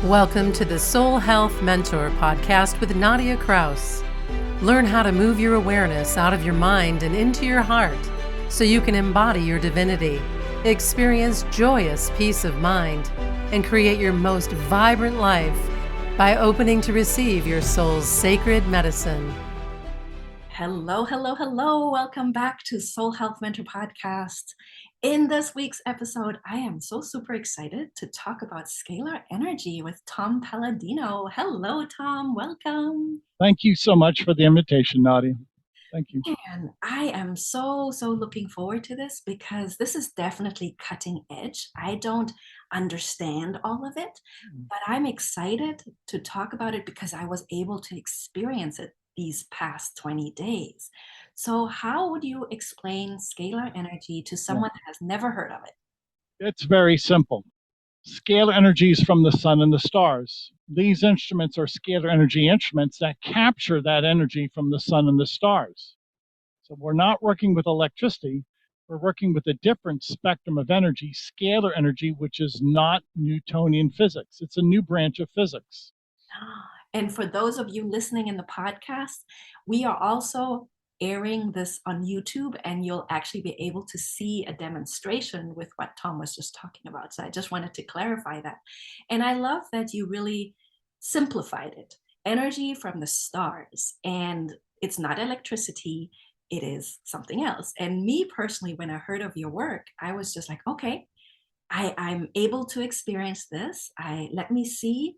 Welcome to the Soul Health Mentor podcast with Nadia Kraus. Learn how to move your awareness out of your mind and into your heart so you can embody your divinity, experience joyous peace of mind, and create your most vibrant life by opening to receive your soul's sacred medicine. Hello, hello, hello. Welcome back to Soul Health Mentor Podcast. In this week's episode, I am so super excited to talk about scalar energy with Tom Paladino. Hello, Tom. Welcome. Thank you so much for the invitation, Nadia. Thank you. And I am so looking forward to this because this is definitely cutting edge. I don't understand all of it, but I'm excited to talk about it because I was able to experience it these past 20 days. So how would you explain scalar energy to someone that has never heard of it? It's very simple. Scalar energy is from the sun and the stars. These instruments are scalar energy instruments that capture that energy from the sun and the stars. So we're not working with electricity. We're working with a different spectrum of energy, scalar energy, which is not Newtonian physics. It's a new branch of physics. And for those of you listening in the podcast, we are also airing this on YouTube, and you'll actually be able to see a demonstration with what Tom was just talking about. So I just wanted to clarify that. And I love that you really simplified it. Energy from the stars, and it's not electricity, it is something else. And me personally, when I heard of your work, I was just like, okay, I'm able to experience this. Let me see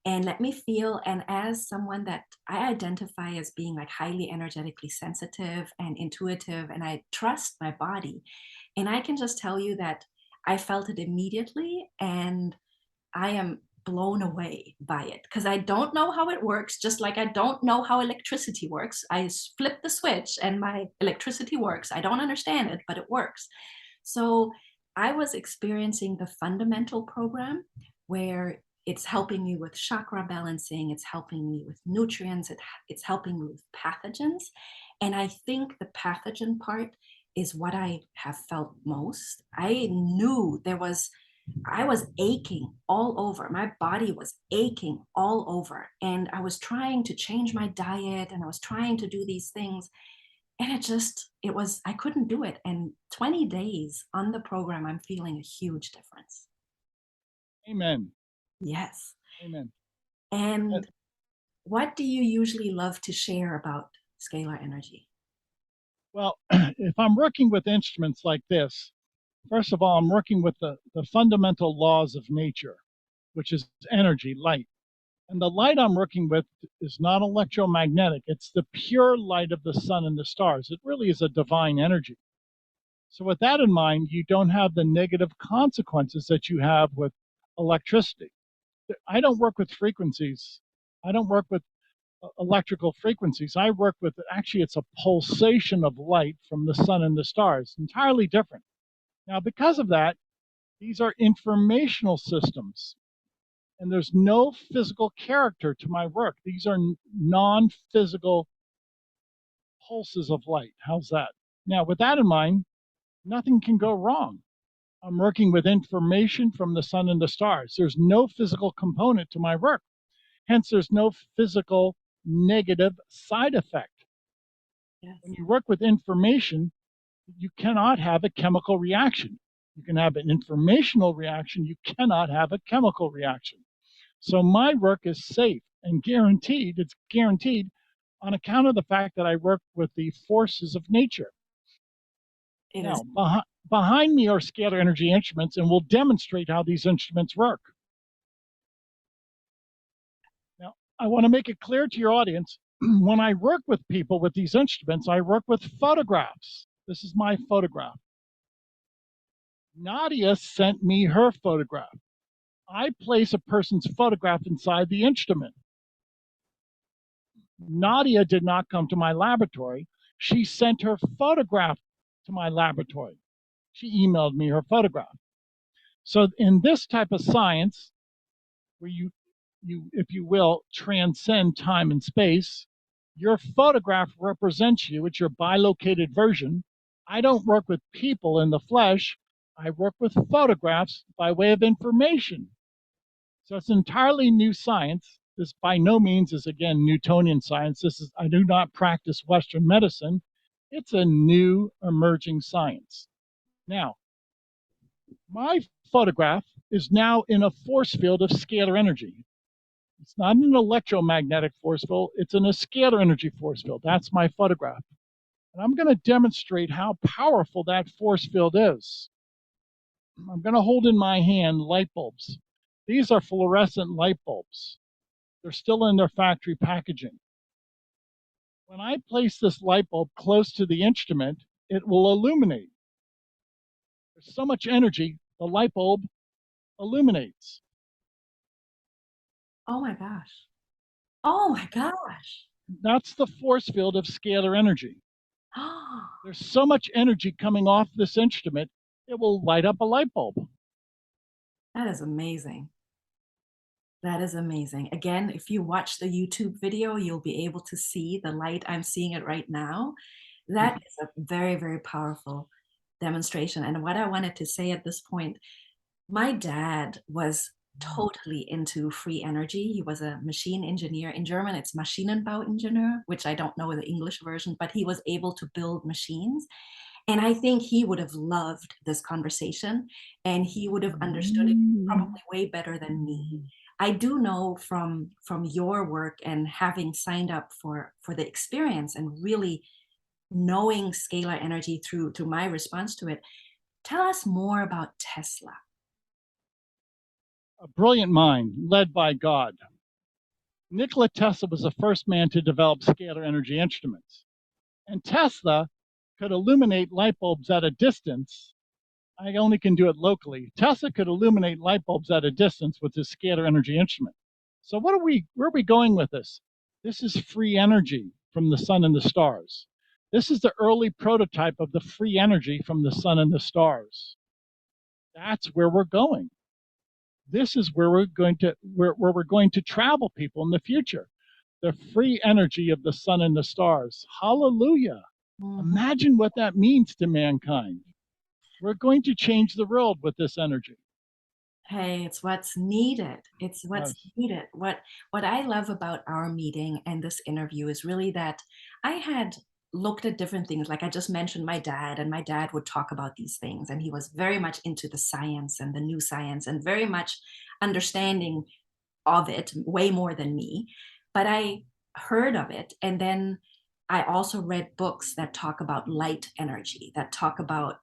and let me feel. And as someone that I identify as being like highly energetically sensitive and intuitive, and I trust my body, and I can just tell you that I felt it immediately, and I am blown away by it because I don't know how it works, just like I don't know how electricity works. I flip the switch and my electricity works. I don't understand it, but it works. So I was experiencing the fundamental program where it's helping me with chakra balancing, it's helping me with nutrients, it's helping me with pathogens. And I think the pathogen part is what I have felt most. I knew I was aching all over. My body was aching all over. And I was trying to change my diet and I was trying to do these things. And I couldn't do it. And 20 days on the program, I'm feeling a huge difference. Amen. Yes. Amen. And what do you usually love to share about scalar energy? Well, if I'm working with instruments like this, first of all, I'm working with the fundamental laws of nature, which is energy, light. And the light I'm working with is not electromagnetic. It's the pure light of the sun and the stars. It really is a divine energy. So with that in mind, you don't have the negative consequences that you have with electricity. I don't work with frequencies. I don't work with electrical frequencies. I work with, actually, it's a pulsation of light from the sun and the stars, entirely different. Now, because of that, these are informational systems, and there's no physical character to my work. These are non-physical pulses of light. How's that? Now, with that in mind, nothing can go wrong. I'm working with information from the sun and the stars. There's no physical component to my work. Hence, there's no physical negative side effect. Yes. When you work with information, you cannot have a chemical reaction. You can have an informational reaction. You cannot have a chemical reaction. So my work is safe and guaranteed. It's guaranteed on account of the fact that I work with the forces of nature. Now, behind me are scalar energy instruments, and we'll demonstrate how these instruments work. Now, I want to make it clear to your audience, when I work with people with these instruments, I work with photographs. This is my photograph. Nadia sent me her photograph. I place a person's photograph inside the instrument. Nadia did not come to my laboratory. She sent her photograph to my laboratory. She emailed me her photograph. So in this type of science, where you, if you will, transcend time and space, your photograph represents you. It's your bilocated version. I don't work with people in the flesh. I work with photographs by way of information. So it's entirely new science. This by no means is, again, Newtonian science. I do not practice Western medicine. It's a new emerging science. Now, my photograph is now in a force field of scalar energy. It's not an electromagnetic force field, it's in a scalar energy force field. That's my photograph. And I'm going to demonstrate how powerful that force field is. I'm going to hold in my hand light bulbs. These are fluorescent light bulbs. They're still in their factory packaging. When I place this light bulb close to the instrument, it will illuminate. There's so much energy, the light bulb illuminates. Oh my gosh. Oh my gosh. That's the force field of scalar energy. Oh, There's so much energy coming off this instrument, it will light up a light bulb. that is amazing. That is amazing. Again, if you watch the YouTube video, you'll be able to see the light. I'm seeing it right now. That is a very, very powerful demonstration. And what I wanted to say at this point, my dad was totally into free energy. He was a machine engineer. In German, it's Maschinenbauingenieur, which I don't know the English version, but he was able to build machines. And I think he would have loved this conversation and he would have understood it probably way better than me. I do know from your work and having signed up for the experience and really knowing scalar energy through my response to it. Tell us more about Tesla. A brilliant mind led by God. Nikola Tesla was the first man to develop scalar energy instruments. And Tesla could illuminate light bulbs at a distance. I only can do it locally. Tesla could illuminate light bulbs at a distance with his scalar energy instrument. So where are we going with this? This is free energy from the sun and the stars. This is the early prototype of the free energy from the sun and the stars. That's where we're going. This is where we're going to travel, people, in the future. The free energy of the sun and the stars. Hallelujah. Imagine what that means to mankind. We're going to change the world with this energy. Hey, it's what's needed. It's what's Yes. needed. What I love about our meeting and this interview is really that I had looked at different things. Like I just mentioned my dad, and my dad would talk about these things, and he was very much into the science and the new science and very much understanding of it way more than me. But I heard of it, and then I also read books that talk about light energy, that talk about,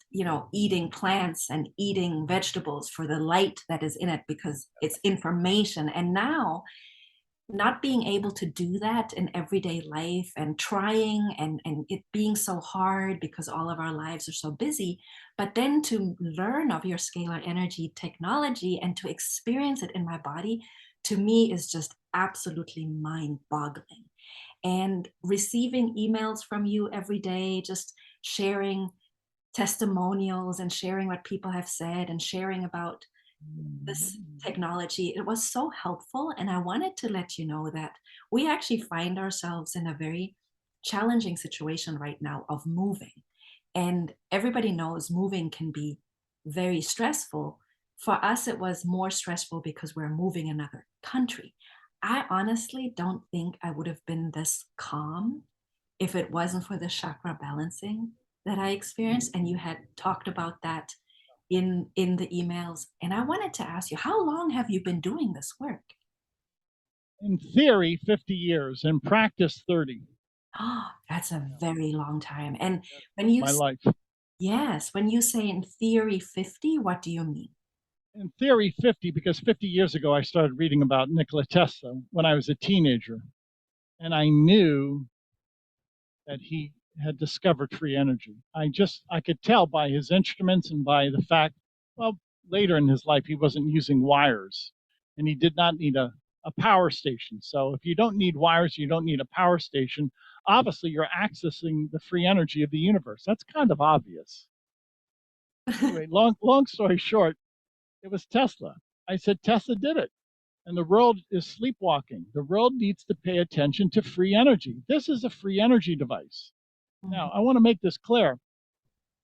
eating plants and eating vegetables for the light that is in it because it's information. And now, not being able to do that in everyday life and trying and it being so hard because all of our lives are so busy, but then to learn of your scalar energy technology and to experience it in my body, to me is just absolutely mind boggling. And receiving emails from you every day, just sharing testimonials and sharing what people have said and sharing about this technology, it was so helpful. And I wanted to let you know that we actually find ourselves in a very challenging situation right now of moving. And everybody knows moving can be very stressful. For us, it was more stressful because we're moving another country. I honestly don't think I would have been this calm if it wasn't for the chakra balancing that I experienced. And you had talked about that in the emails. And I wanted to ask you, how long have you been doing this work? In theory, 50 years. In practice, 30. Oh, that's a very long time. And when you My life. yes, when you say in theory 50, what do you mean? In theory, 50, because 50 years ago, I started reading about Nikola Tesla when I was a teenager. And I knew that he had discovered free energy. I could tell by his instruments and by the fact, well, later in his life, he wasn't using wires and he did not need a power station. So if you don't need wires, you don't need a power station. Obviously, you're accessing the free energy of the universe. That's kind of obvious. Anyway, long story short, it was Tesla. I said, Tesla did it. And the world is sleepwalking. The world needs to pay attention to free energy. This is a free energy device. Now, I want to make this clear.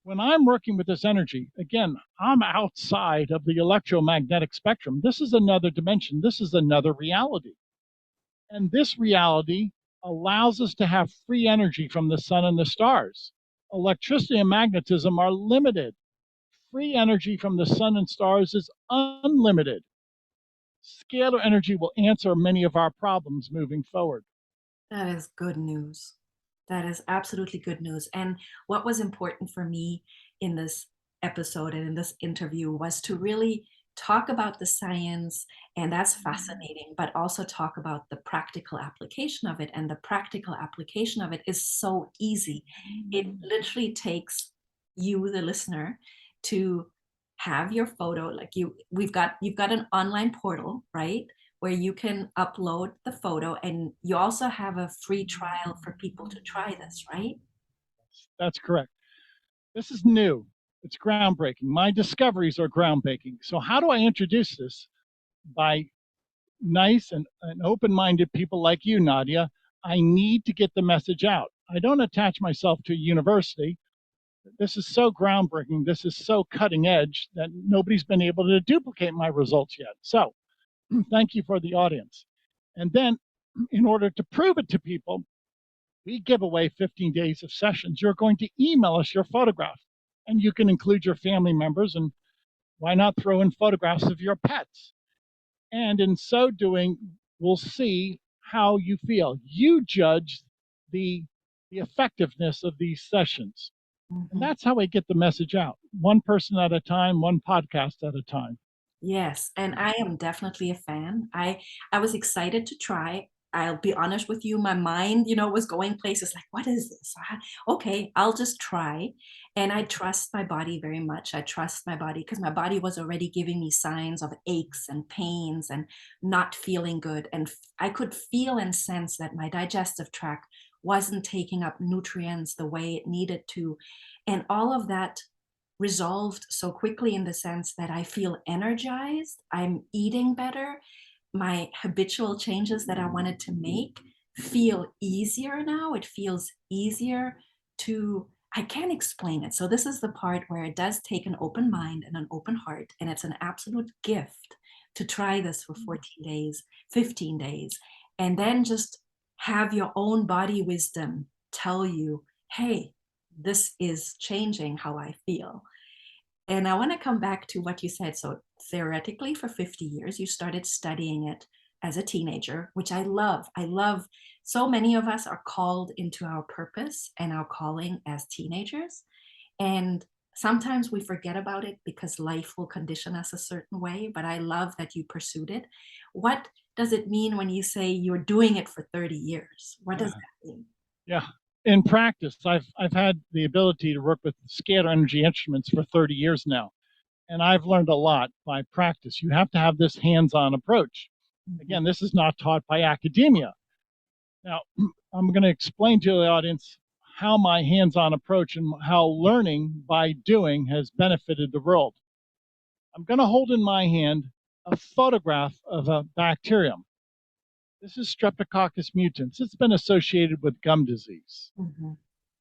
when I'm working with this energy, again, I'm outside of the electromagnetic spectrum. This is another dimension. This is another reality. And this reality allows us to have free energy from the sun and the stars. Electricity and magnetism are limited. Free energy from the sun and stars is unlimited. Scalar energy will answer many of our problems moving forward. That is good news. That is absolutely good news. And what was important for me in this episode and in this interview was to really talk about the science, and that's fascinating, but also talk about the practical application of it. And the practical application of it is so easy. It literally takes you, the listener, to have your photo, like you've got an online portal, right? Where you can upload the photo, and you also have a free trial for people to try this, right? That's correct. This is new. It's groundbreaking. My discoveries are groundbreaking. So how do I introduce this? By nice and open-minded people like you, Nadia. I need to get the message out. I don't attach myself to a university. This is so groundbreaking. This is so cutting edge that nobody's been able to duplicate my results yet. So thank you for the audience. And then in order to prove it to people, we give away 15 days of sessions. You're going to email us your photograph, and you can include your family members, and why not throw in photographs of your pets? And in so doing, we'll see how you feel. You judge the effectiveness of these sessions. And that's how we get the message out. One person at a time, one podcast at a time. Yes, and I am definitely a fan. I was excited to try. I'll be honest with you, my mind, was going places like, what is this? Okay, I'll just try. And I trust my body very much. I trust my body because my body was already giving me signs of aches and pains and not feeling good. And I could feel and sense that my digestive tract wasn't taking up nutrients the way it needed to. And all of that resolved so quickly in the sense that I feel energized, I'm eating better, my habitual changes that I wanted to make feel easier now. It feels easier I can't explain it. So this is the part where it does take an open mind and an open heart, and it's an absolute gift to try this for 14 days, 15 days, and then just have your own body wisdom tell you, hey, this is changing how I feel. And I want to come back to what you said. So theoretically, for 50 years, you started studying it as a teenager, which I love. I love so many of us are called into our purpose and our calling as teenagers. And sometimes we forget about it because life will condition us a certain way. But I love that you pursued it. What does it mean when you say you're doing it for 30 years? What does that mean? Yeah. In practice, I've had the ability to work with scalar energy instruments for 30 years now, and I've learned a lot by practice. You have to have this hands-on approach. Again, this is not taught by academia. Now, I'm going to explain to the audience how my hands-on approach and how learning by doing has benefited the world. I'm going to hold in my hand a photograph of a bacterium. This is Streptococcus mutans. It's been associated with gum disease,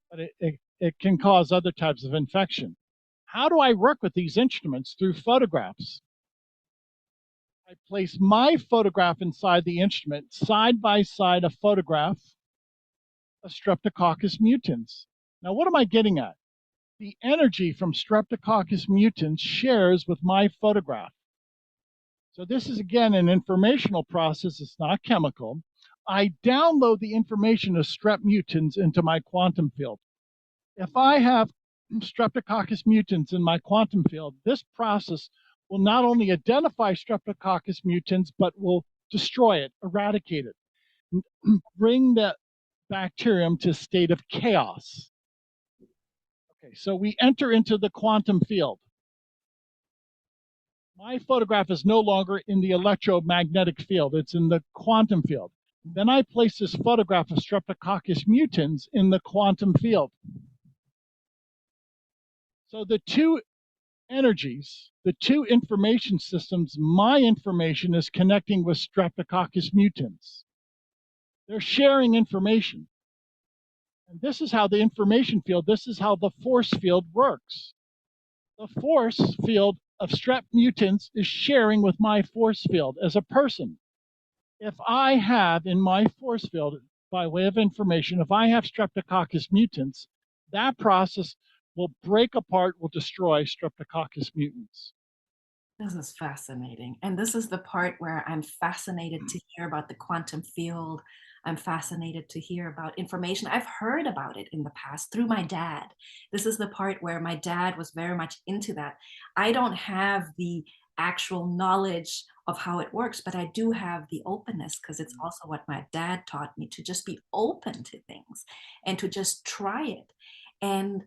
but it can cause other types of infection. How do I work with these instruments? Through photographs. I place my photograph inside the instrument, side by side a photograph of Streptococcus mutans. Now, what am I getting at? The energy from Streptococcus mutans shares with my photograph. So this is, again, an informational process. It's not chemical. I download the information of strep mutans into my quantum field. If I have Streptococcus mutans in my quantum field, this process will not only identify Streptococcus mutans, but will destroy it, eradicate it, bring the bacterium to a state of chaos. Okay, so we enter into the quantum field. My photograph is no longer in the electromagnetic field. It's in the quantum field. Then I place this photograph of Streptococcus mutans in the quantum field. So the two energies, the two information systems, my information is connecting with Streptococcus mutans. They're sharing information. And this is how the information field, this is how the force field works. The force field of strep mutans is sharing with my force field as a person. If I have in my force field, by way of information, if I have streptococcus mutants, that process will break apart, will destroy streptococcus mutants. This is fascinating. And this is the part where I'm fascinated to hear about the quantum field. I'm fascinated to hear about information. I've heard about it in the past through my dad. This is the part where my dad was very much into that. I don't have the actual knowledge of how it works, but I do have the openness because it's also what my dad taught me, to just be open to things and to just try it. And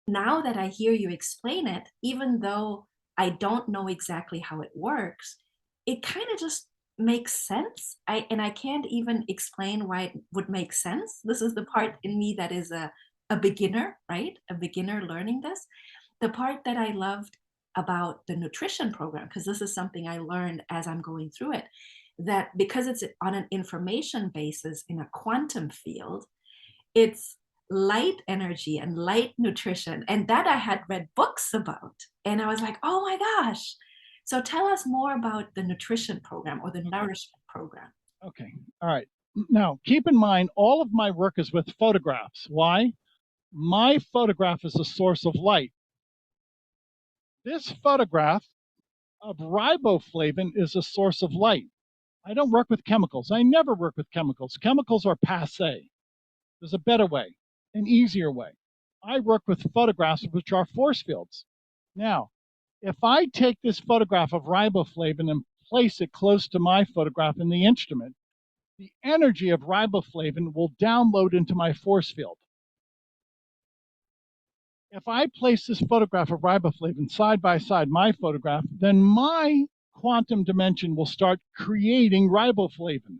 now that I hear you explain it, even though I don't know exactly how it works, it kind of just makes sense. I can't even explain why it would make sense. This is the part in me that is a beginner, right? A beginner learning this. The part that I loved about the nutrition program, because this is something I learned as I'm going through it, that because it's on an information basis in a quantum field, it's light energy and light nutrition. And that I had read books about. And I was like, oh my gosh. So tell us more about the nutrition program or the nourishment program. Okay, all right. Now, keep in mind, all of my work is with photographs. Why? My photograph is a source of light. This photograph of riboflavin is a source of light. I don't work with chemicals. I never work with chemicals. Chemicals are passe. There's a better way, an easier way. I work with photographs which are force fields. Now, if I take this photograph of riboflavin and place it close to my photograph in the instrument, the energy of riboflavin will download into my force field. If I place this photograph of riboflavin side by side my photograph, then my quantum dimension will start creating riboflavin.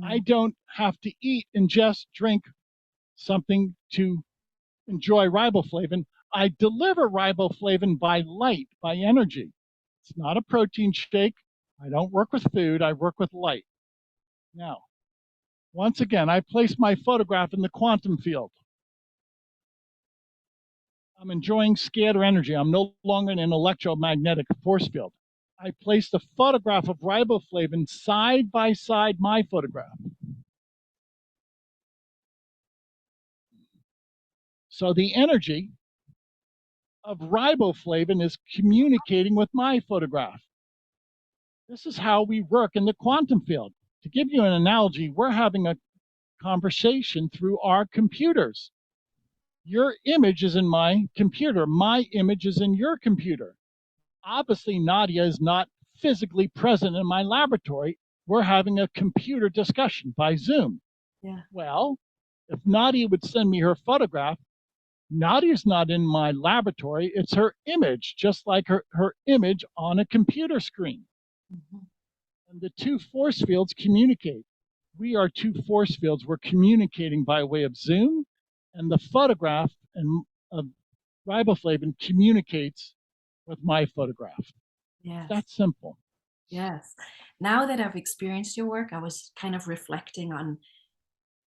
I don't have to eat, ingest, drink something to enjoy riboflavin. I deliver riboflavin by light, by energy. It's not a protein shake. I don't work with food. I work with light. Now, once again, I place my photograph in the quantum field. I'm enjoying scalar energy. I'm no longer in an electromagnetic force field. I place the photograph of riboflavin side by side my photograph. So the energy of riboflavin is communicating with my photograph. This is how we work in the quantum field. To give you an analogy, we're having a conversation through our computers. Your image is in my computer. My image is in your computer. Obviously, Nadia is not physically present in my laboratory. We're having a computer discussion by Zoom. Yeah. Well, if Nadia would send me her photograph, Nadia's not in my laboratory. It's her image, just like her image on a computer screen. Mhm. And the two force fields communicate. We are two force fields. We're communicating by way of Zoom, and the photograph of riboflavin communicates with my photograph. Yes. That's simple. Yes. Now that I've experienced your work, I was kind of reflecting on,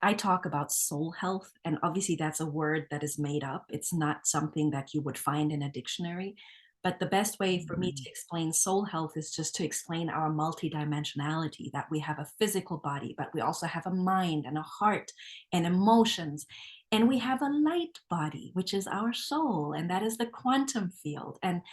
I talk about soul health, and obviously that's a word that is made up. It's not something that you would find in a dictionary. But the best way for me to explain soul health is just to explain our multidimensionality, that we have a physical body, but we also have a mind and a heart and emotions. And we have a light body, which is our soul, and that is the quantum field. And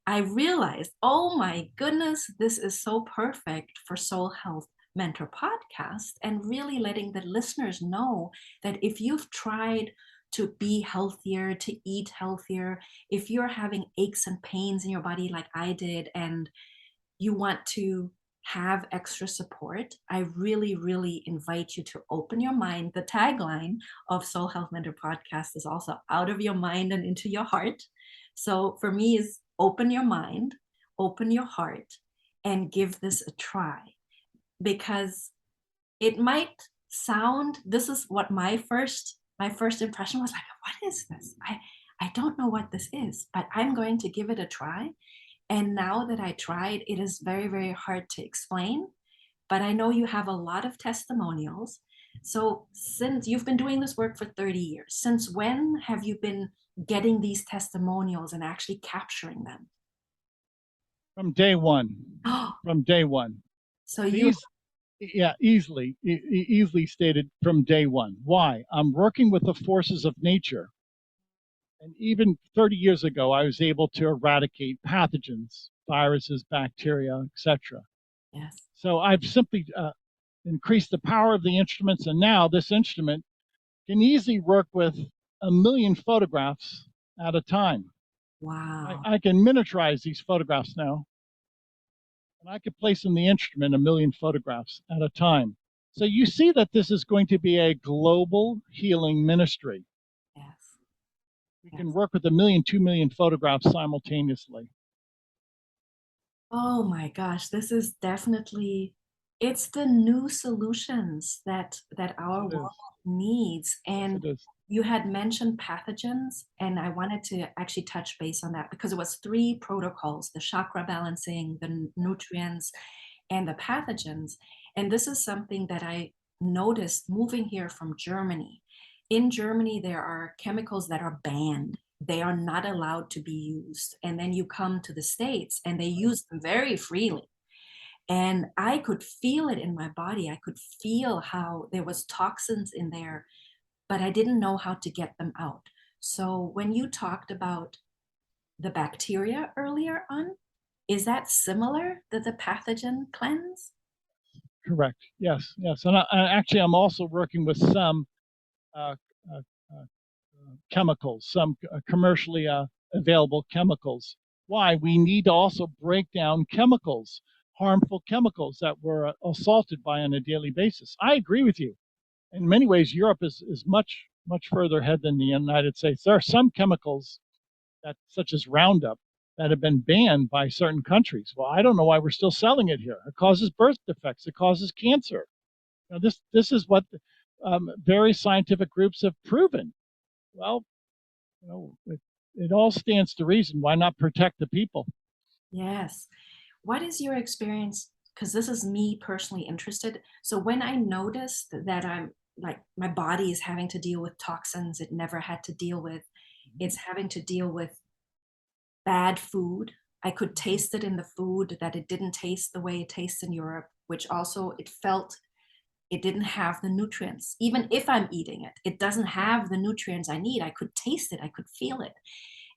I realized, oh my goodness, this is so perfect for Soul Health Mentor podcast, and really letting the listeners know that if you've tried to be healthier, to eat healthier, if you're having aches and pains in your body like I did, and you want to have extra support, I really, really invite you to open your mind. The tagline of Soul Health Mentor podcast is also out of your mind and into your heart. So for me is open your mind, open your heart, and give this a try, because it might sound, this is what my first impression was like, what is this? I don't know what this is, but I'm going to give it a try. And now that I tried, it is very, very hard to explain. But I know you have a lot of testimonials. So since you've been doing this work for 30 years, since when have you been getting these testimonials and actually capturing them? From day one. Oh, From day one. so you, These, yeah, easily stated from day one. Why? I'm working with the forces of nature. And even 30 years ago, I was able to eradicate pathogens, viruses, bacteria, etc. yes. So I've simply increased the power of the instruments, and now this instrument can easily work with 1 million photographs at a time. Wow. I can miniaturize these photographs now, and I can place in the instrument 1 million photographs at a time. So you see that this is going to be a global healing ministry. Yes. We can Yes. work with 1 million, 2 million photographs simultaneously. Oh my gosh, this is definitely, it's the new solutions that Yes, our it world is. needs. Yes, And it is. you had mentioned pathogens, and I wanted to actually touch base on that because it was three protocols: the chakra balancing, the nutrients, and the pathogens. And this is something that I noticed moving here from Germany. In Germany, there are chemicals that are banned. They are not allowed to be used. And then you come to the States and they use them very freely. And I could feel it in my body. I could feel how there was toxins in there, but I didn't know how to get them out. So when you talked about the bacteria earlier on, is that similar to the pathogen cleanse? Correct. Yes, yes. And actually, I'm also working with some uh, uh, uh, chemicals, some commercially available chemicals. Why? We need to also break down chemicals, harmful chemicals that we're assaulted by on a daily basis. I agree with you. In many ways, Europe is much further ahead than the United States. There are some chemicals that, such as Roundup, that have been banned by certain countries. Well, I don't know why we're still selling it here. It causes birth defects. It causes cancer. This is what various scientific groups have proven. Well, it all stands to reason. Why not protect the people? Yes. What is your experience? Because this is me personally interested. So when I noticed that I'm like my body is having to deal with toxins it never had to deal with, it's having to deal with bad food. I could taste it in the food that it didn't taste the way it tastes in Europe, which also it felt it didn't have the nutrients. Even if I'm eating it, it doesn't have the nutrients I need. I could taste it, I could feel it.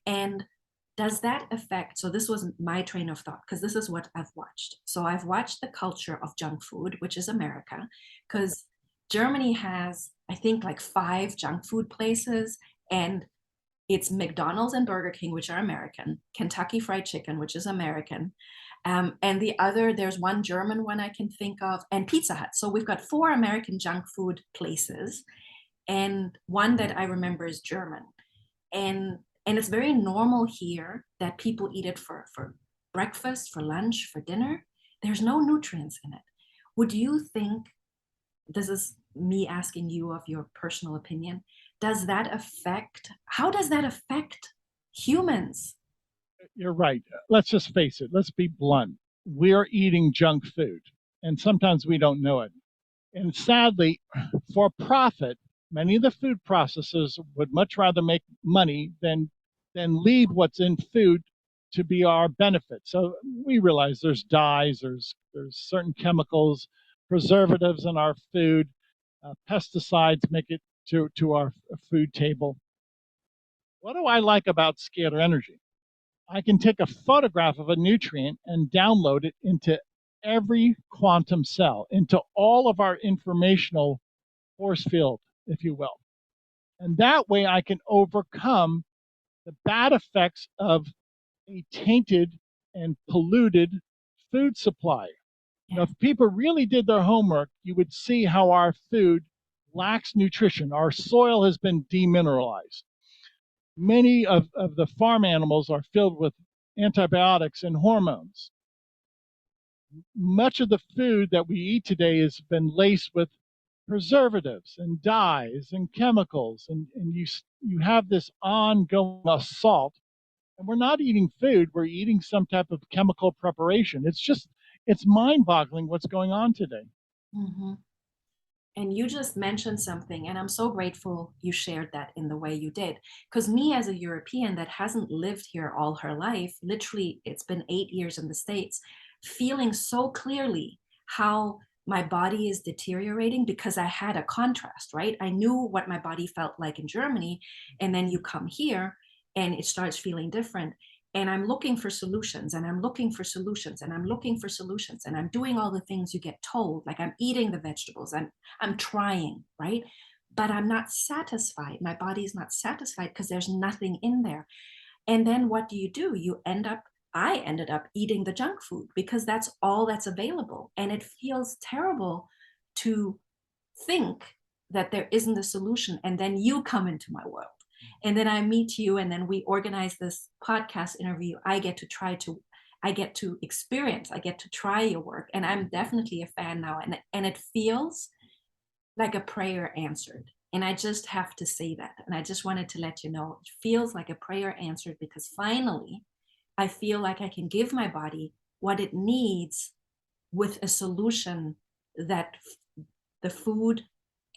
And does that affect? So, this was my train of thought because this is what I've watched. So, I've watched the culture of junk food, which is America, because Germany has, I think, like five junk food places, and it's McDonald's and Burger King, which are American, Kentucky Fried Chicken, which is American, and the other, there's one German one I can think of, and Pizza Hut. So we've got four American junk food places, and one that I remember is German. And and it's very normal here that people eat it for breakfast, for lunch, for dinner. There's no nutrients in it. Would you think, this is me asking you of your personal opinion, does that affect, how does that affect humans? You're right. Let's just face it. Let's be blunt. We're eating junk food, and sometimes we don't know it. And sadly, for profit, many of the food processors would much rather make money than leave what's in food to be our benefit. So we realize there's dyes, there's certain chemicals, preservatives in our food, pesticides make it to our food table. What do I like about scalar energy? I can take a photograph of a nutrient and download it into every quantum cell, into all of our informational force field, if you will. And that way I can overcome the bad effects of a tainted and polluted food supply. Yeah. If people really did their homework, you would see how our food lacks nutrition. Our soil has been demineralized. Many of the farm animals are filled with antibiotics and hormones. Much of the food that we eat today has been laced with preservatives and dyes and chemicals, and you have this ongoing assault. And we're not eating food, we're eating some type of chemical preparation. It's mind-boggling what's going on today. Mhm. And you just mentioned something, and I'm so grateful you shared that in the way you did. Because me, as a European that hasn't lived here all her life, literally, it's been 8 years in the States, feeling so clearly how my body is deteriorating because I had a contrast, right? I knew what my body felt like in Germany, and then you come here and it starts feeling different. And I'm looking for solutions, and I'm looking for solutions, and I'm looking for solutions, and I'm doing all the things you get told, like I'm eating the vegetables, I'm trying, right? But I'm not satisfied. My body is not satisfied because there's nothing in there. And then what do? I ended up eating the junk food because that's all that's available. And it feels terrible to think that there isn't a solution. And then you come into my world. And then I meet you, and then we organize this podcast interview. I get to experience, I get to try your work. And I'm definitely a fan now. And it feels like a prayer answered. And I just have to say that. And I just wanted to let you know, it feels like a prayer answered because finally I feel like I can give my body what it needs with a solution that the food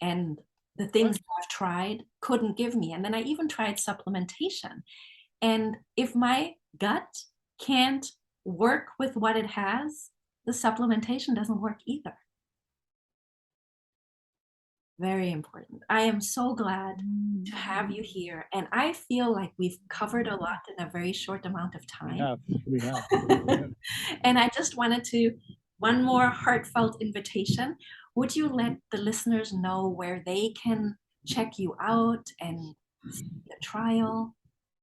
and the things I've tried couldn't give me. And then I even tried supplementation. And if my gut can't work with what it has, the supplementation doesn't work either. Very important. I am so glad to have you here. And I feel like we've covered a lot in a very short amount of time. We have. And I just wanted to, one more heartfelt invitation. Would you let the listeners know where they can check you out and see the trial?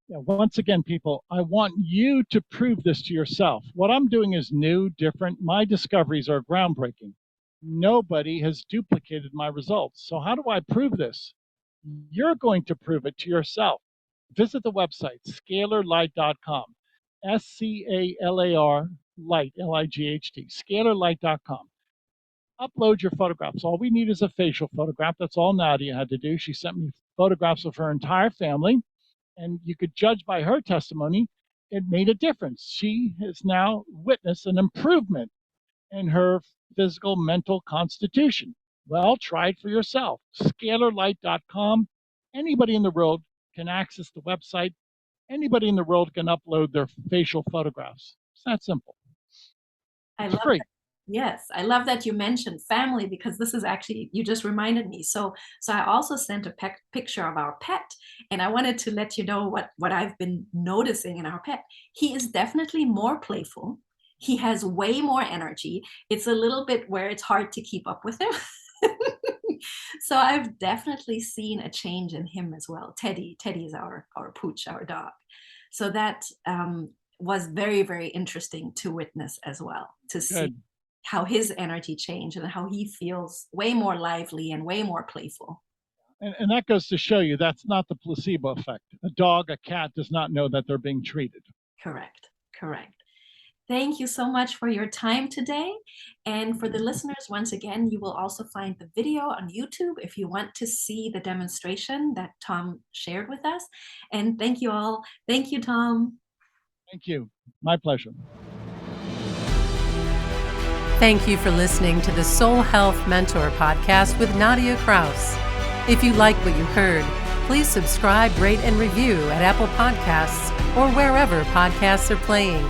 Yeah, once again, people, I want you to prove this to yourself. What I'm doing is new, different. My discoveries are groundbreaking. Nobody has duplicated my results. So how do I prove this? You're going to prove it to yourself. Visit the website, scalarlight.com, SCALAR light, LIGHT, scalarlight.com. Upload your photographs. All we need is a facial photograph. That's all Nadia had to do. She sent me photographs of her entire family, and you could judge by her testimony, it made a difference. She has now witnessed an improvement in her physical, mental constitution. Well, try it for yourself. Scalarlight.com. Anybody in the world can access the website. Anybody in the world can upload their facial photographs. It's that simple. It's free. Yes, I love that you mentioned family because this is actually, you just reminded me. So I also sent a picture of our pet, and I wanted to let you know what I've been noticing in our pet. He is definitely more playful. He has way more energy. It's a little bit where it's hard to keep up with him. So I've definitely seen a change in him as well. Teddy is our pooch, our dog. So that was very, very interesting to witness as well, to see how his energy changed and how he feels way more lively and way more playful. And that goes to show you that's not the placebo effect. A dog, a cat does not know that they're being treated. Correct. Thank you so much for your time today. And for the listeners, once again, you will also find the video on YouTube if you want to see the demonstration that Tom shared with us. And thank you all. Thank you, Tom. Thank you. My pleasure. Thank you for listening to the Soul Health Mentor podcast with Nadia Kraus. If you like what you heard, please subscribe, rate, and review at Apple Podcasts or wherever podcasts are playing.